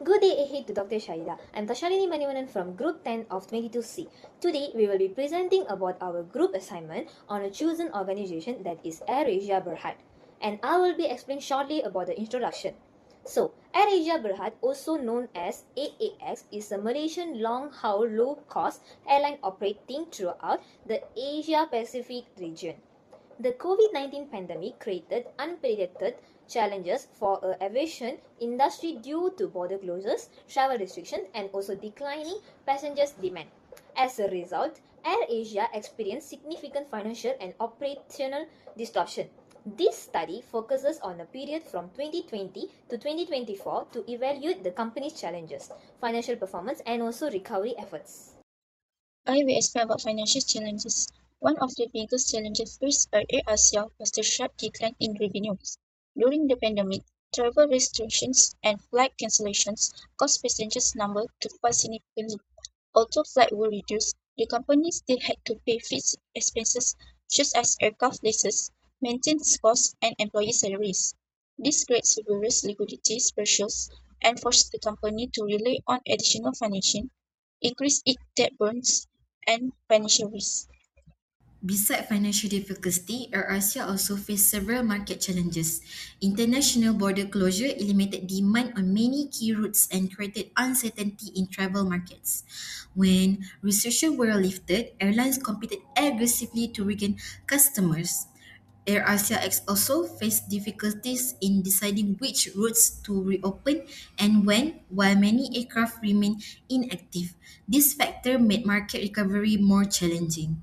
Good day ahead to Dr. Shahida. I'm Tashalini Manivanan from Group 10 of 22C. Today, we will be presenting about our group assignment on a chosen organization that is Airasia Berhad. And I will be explaining shortly about the introduction. So, Airasia Berhad, also known as AAX, is a Malaysian long-haul low-cost airline operating throughout the Asia-Pacific region. The COVID 19 pandemic created unprecedented challenges for the aviation industry due to border closures, travel restrictions, and also declining passengers' demand. As a result, AirAsia experienced significant financial and operational disruption. This study focuses on a period from 2020 to 2024 to evaluate the company's challenges, financial performance, and also recovery efforts. I will explain about financial challenges. One of the biggest challenges faced by Airasia was the sharp decline in revenues. During the pandemic, travel restrictions and flight cancellations caused passengers' numbers to fall significantly. Although flights were reduced, the company still had to pay fixed expenses such as aircraft leases, maintenance costs, and employee salaries. This created serious liquidity pressures and forced the company to rely on additional financing, increase its debt burdens, and financial risk. Beside financial difficulty, Airasia also faced several market challenges. International border closure eliminated demand on many key routes and created uncertainty in travel markets. When restrictions were lifted, airlines competed aggressively to regain customers. Airasia X also faced difficulties in deciding which routes to reopen and when, while many aircraft remain inactive. This factor made market recovery more challenging.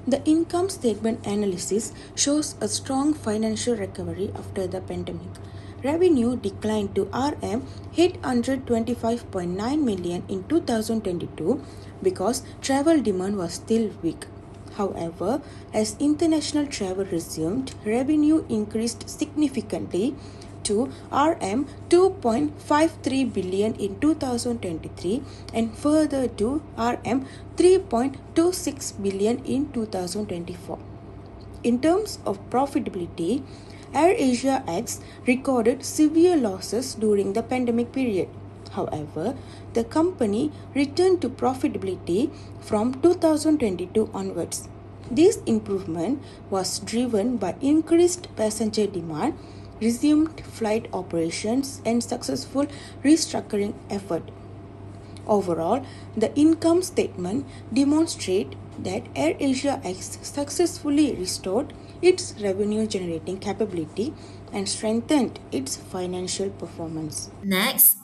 The income statement analysis shows a strong financial recovery after the pandemic. Revenue declined to RM 825.9 million in 2022 because travel demand was still weak. However, as international travel resumed, revenue increased significantly to RM 2.53 billion in 2023 and further to RM 3.26 billion in 2024. In terms of profitability, AirAsia X recorded severe losses during the pandemic period. However, the company returned to profitability from 2022 onwards. This improvement was driven by increased passenger demand, resumed flight operations, and successful restructuring effort. Overall, the income statement demonstrates that AirAsia X successfully restored its revenue generating capability and strengthened its financial performance. Next,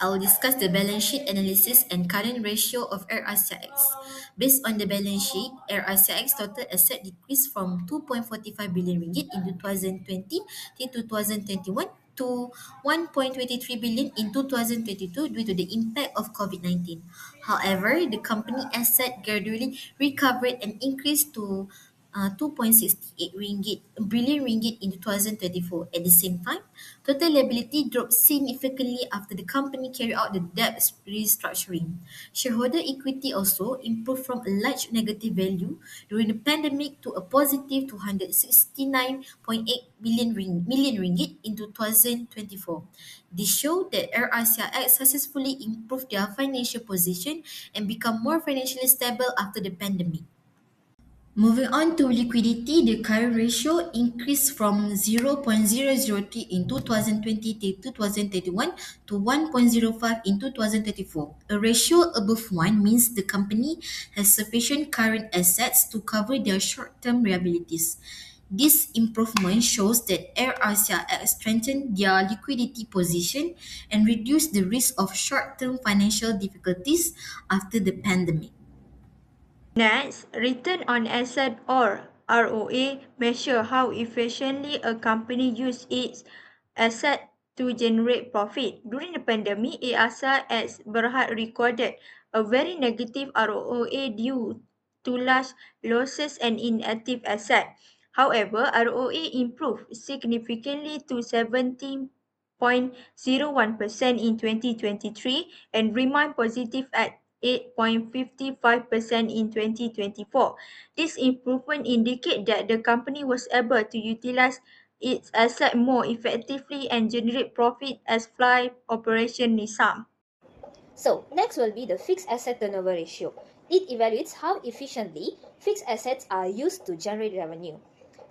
I will discuss the balance sheet analysis and current ratio of AirAsia X. Based on the balance sheet, AirAsia X total asset decreased from 2.45 billion ringgit in 2020 to 2021 to 1.23 billion in 2022 due to the impact of COVID-19. However, the company asset gradually recovered and increased to 2.68 billion ringgit in 2024. At the same time, total liability dropped significantly after the company carried out the debt restructuring. Shareholder equity also improved from a large negative value during the pandemic to a positive 269.8 million ringgit in 2024. This showed that AirAsia X successfully improved their financial position and become more financially stable after the pandemic. Moving on to liquidity, the current ratio increased from 0.003 in 2020 to 2021 to 1.05 in 2024. A ratio above 1 means the company has sufficient current assets to cover their short-term liabilities. This improvement shows that AirAsia has strengthened their liquidity position and reduced the risk of short-term financial difficulties after the pandemic. Next, return on asset or ROA measure how efficiently a company uses its asset to generate profit. During the pandemic, EASA as Berhad recorded a very negative ROA due to large losses and inactive asset. However, ROA improved significantly to 17.01% in 2023 and remained positive at 8.55% in 2024. This improvement indicates that the company was able to utilize its assets more effectively and generate profit as fly operation resume. So, next will be the fixed asset turnover ratio. It evaluates how efficiently fixed assets are used to generate revenue.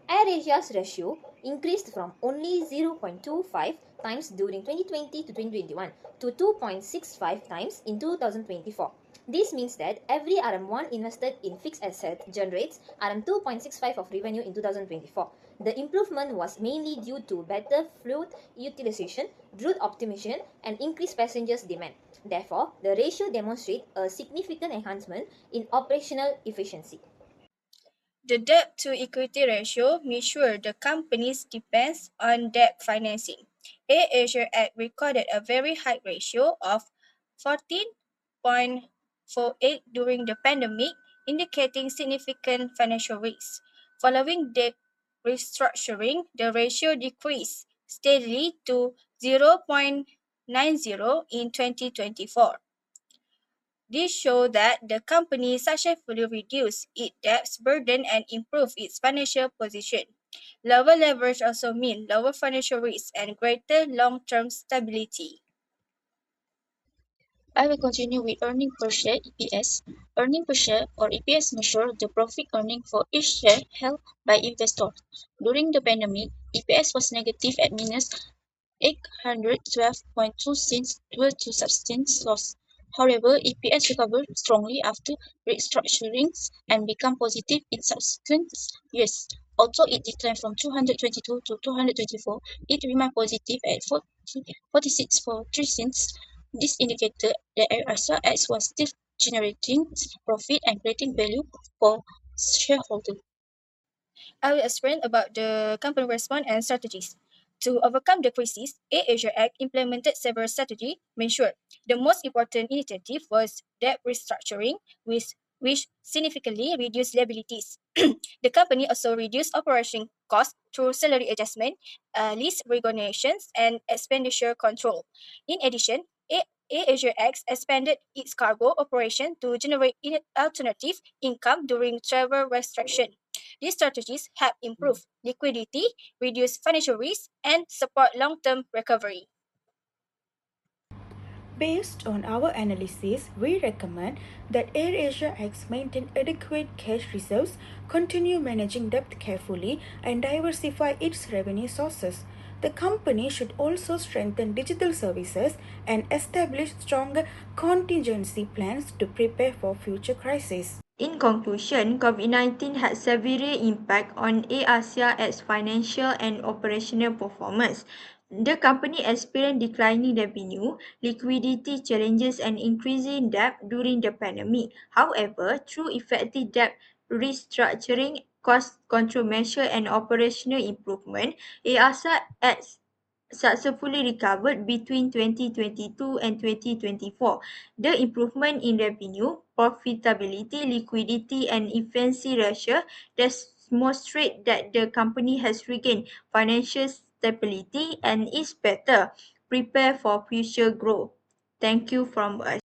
Airasia's ratio increased from only 0.25 times during 2020 to 2021 to 2.65 times in 2024. This means that every RM1 invested in fixed asset generates RM2.65 of revenue in 2024. The improvement was mainly due to better fluid utilization, route optimization, and increased passengers demand. Therefore, the ratio demonstrates a significant enhancement in operational efficiency. The debt to equity ratio measures the company's depends on debt financing. AirAsia Act recorded a very high ratio of 14.48 during the pandemic, indicating significant financial risk. Following debt restructuring, the ratio decreased steadily to 0.90 in 2024. This shows that the company successfully reduced its debt burden and improved its financial position. Lower leverage also means lower financial risk and greater long-term stability. I will continue with earning per share EPS. Earning per share or EPS measure the profit earning for each share held by investors. During the pandemic, EPS was negative at minus 812.2 cents due to substance loss. However, EPS recovered strongly after restructurings and became positive in subsequent years. Although it declined from 222 to 224, it remained positive at 46 for 3 cents. This indicated that Airasia X was still generating profit and creating value for shareholders. I will explain about the company response and strategies. To overcome the crisis, AirAsia Act implemented several strategies. Measure the most important initiative was debt restructuring, which significantly reduced liabilities. The company also reduced operation costs through salary adjustment, lease renegotiations, and expenditure control. In addition, AirAsia X expanded its cargo operation to generate alternative income during travel restriction. These strategies help improve liquidity, reduce financial risk, and support long-term recovery. Based on our analysis, we recommend that AirAsia X maintain adequate cash reserves, continue managing debt carefully, and diversify its revenue sources. The company should also strengthen digital services and establish stronger contingency plans to prepare for future crises. In conclusion, COVID-19 had severe impact on Airasia's financial and operational performance. The company experienced declining revenue, liquidity challenges, and increasing debt during the pandemic. However, through effective debt restructuring, cost control measures, and operational improvement, Airasia successfully recovered between 2022 and 2024. The improvement in revenue, profitability, liquidity, and efficiency ratio demonstrate that the company has regained financial stability and is better prepared for future growth. Thank you from us.